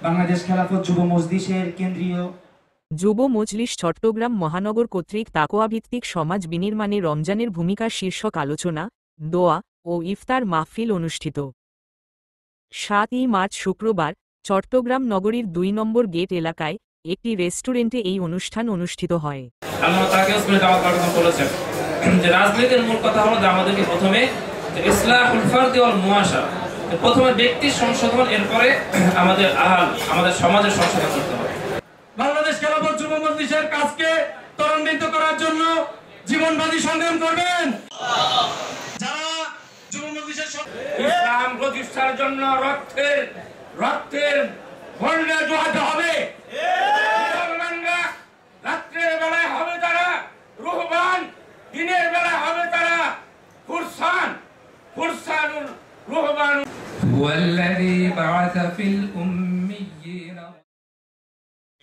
বাংলাদেশ খেলাফত যুব মজলিসের কেন্দ্রীয় যুব মজলিস চট্টগ্রাম মহানগর কর্তৃক তাকওয়াভিত্তিক সমাজ বিনির্মাণে রমজানের ভূমিকা শীর্ষক আলোচনা, দোয়া ও ইফতার মাহফিল অনুষ্ঠিত। ৭ই মার্চ শুক্রবার চট্টগ্রাম নগরীর ২ নম্বর গেট এলাকায় একটি রেস্টুরেন্টে এই অনুষ্ঠান অনুষ্ঠিত হয়। আল্লাহ তাআলা উসমানে দাওয়াত কার্যক্রম করেছেন যে রাজনীতির মূল কথা হলো যে আমাদেরকে প্রথমে ইসলাহুল ফারদি ওয়াল মুআশারা, প্রথমে ব্যক্তির সংশোধন, এরপরে আমাদের সমাজের সংশোধন করতে হবে। বাংলাদেশ খেলাফত যুব মজলিসের কাজকে ত্বরান্বিত করার জন্য জীবনবাদী সংগ্রাম করবেন। যারা যুব মজলিসের ইসলাম প্রতিষ্ঠার জন্য রক্তের বন্যা জোয়াতে হবে। রাত্রের বেলায় হবে তারা রুহবান, দিনের বেলায় হবে তারা ফুরসানুল রুহবান। ওয়াল্লাযী বা'আসা ফিল উম্মিয়্যিনা।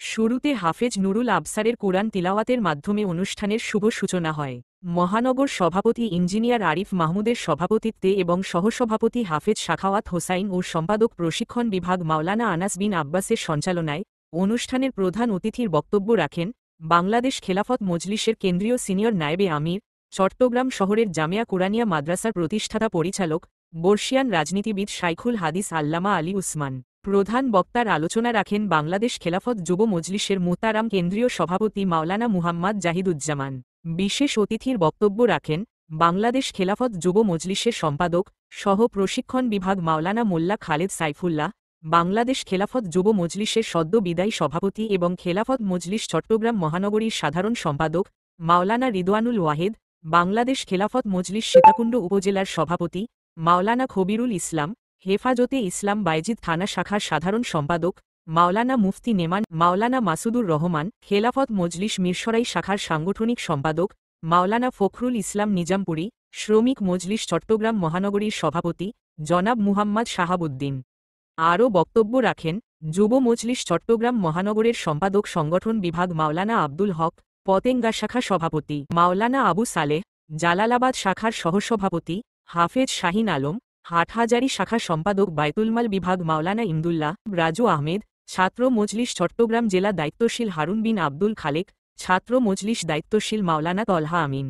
শুরুতে হাফেজ নুরুল আবসারের কোরআন তিলাওয়াতের মাধ্যমে অনুষ্ঠানের শুভ সূচনা হয়। মহানগর সভাপতি ইঞ্জিনিয়ার আরিফ মাহমুদের সভাপতিত্বে এবং সহসভাপতি হাফেজ সাখাওয়াত হোসাইন ও সম্পাদক প্রশিক্ষণ বিভাগ মাওলানা আনাস বিন আব্বাসের সঞ্চালনায় অনুষ্ঠানের প্রধান অতিথির বক্তব্য রাখেন বাংলাদেশ খেলাফত মজলিসের কেন্দ্রীয় সিনিয়র নায়েবে আমির, চট্টগ্রাম শহরের জামিয়া কুরআনিয়া মাদ্রাসার প্রতিষ্ঠাতা পরিচালক, বর্ষিয়ান রাজনীতিবিদ শাইখুল হাদিস আল্লামা আলী উসমান। প্রধান বক্তার আলোচনা রাখেন বাংলাদেশ খেলাফত যুব মজলিসের মুহতারাম কেন্দ্রীয় সভাপতি মাওলানা মুহাম্মদ জাহিদুজ্জামান। বিশেষ অতিথির বক্তব্য রাখেন বাংলাদেশ খেলাফত যুব মজলিসের সম্পাদক সহ প্রশিক্ষণ বিভাগ মাওলানা মোল্লা খালেদ সাইফুল্লাহ, বাংলাদেশ খেলাফত যুব মজলিসের সদ্য বিদায়ী সভাপতি এবং খেলাফত মজলিস চট্টগ্রাম মহানগরীর সাধারণ সম্পাদক মাওলানা রিদওয়ানুল ওয়াহেদ, বাংলাদেশ খেলাফত মজলিস সীতাকুণ্ড উপজেলার সভাপতি মাওলানা খবিরুল ইসলাম, হেফাজতে ইসলাম বাইজিদ থানা শাখার সাধারণ সম্পাদক মাওলানা মুফতি নেমান, মাওলানা মাসুদুর রহমান, খেলাফত মজলিস মিরসরাই শাখার সাংগঠনিক সম্পাদক মাওলানা ফখরুল ইসলাম নিজামপুরী, শ্রমিক মজলিস চট্টগ্রাম মহানগরীর সভাপতি জনাব মুহাম্মদ শাহাবুদ্দিন। আরও বক্তব্য রাখেন যুব মজলিস চট্টগ্রাম মহানগরের সম্পাদক সংগঠন বিভাগ মাওলানা আব্দুল হক, পতেঙ্গা শাখা সভাপতি মাওলানা আবু সালেহ, জালালাবাদ শাখার সহসভাপতি হাফেজ শাহিন আলম, হাটহাজারী শাখা সম্পাদক বায়তুলমাল বিভাগ মাওলানা ইমদুল্লাহ, রাজু আহমেদ, ছাত্র মজলিস চট্টগ্রাম জেলা দায়িত্বশীল হারুন বিন আব্দুল খালেক, ছাত্র মজলিস দায়িত্বশীল মাওলানা তলহা আমিন।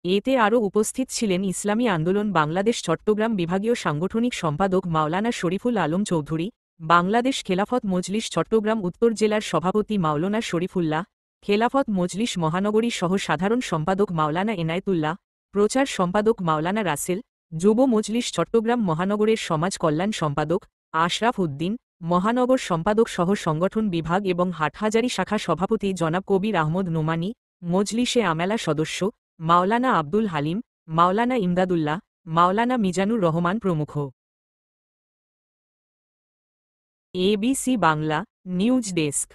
এতে আরও উপস্থিত ছিলেন ইসলামী আন্দোলন বাংলাদেশ চট্টগ্রাম বিভাগীয় সাংগঠনিক সম্পাদক মাওলানা শরীফুল আলম চৌধুরী, বাংলাদেশ খেলাফত মজলিস চট্টগ্রাম উত্তর জেলার সভাপতি মাওলানা শরীফুল্লাহ, খেলাফত মজলিস মহানগরী সহ সাধারণ সম্পাদক মাওলানা এনায়েতুল্লাহ, প্রচার সম্পাদক মাওলানা রাসেল, যুব মজলিস চট্টগ্রাম মহানগরের সমাজ কল্যাণ সম্পাদক আশরাফ উদ্দিন, মহানগর সম্পাদক সহ সংগঠন বিভাগ এবং হাটহাজারী শাখা সভাপতি জনাব কবির আহমদ নোমানী, মজলিসে আমেলা সদস্য মাওলানা আব্দুল হালিম, মাওলানা ইমদাদুল্লাহ, মাওলানা মিজানুর রহমান প্রমুখ। ABC Bangla news desk.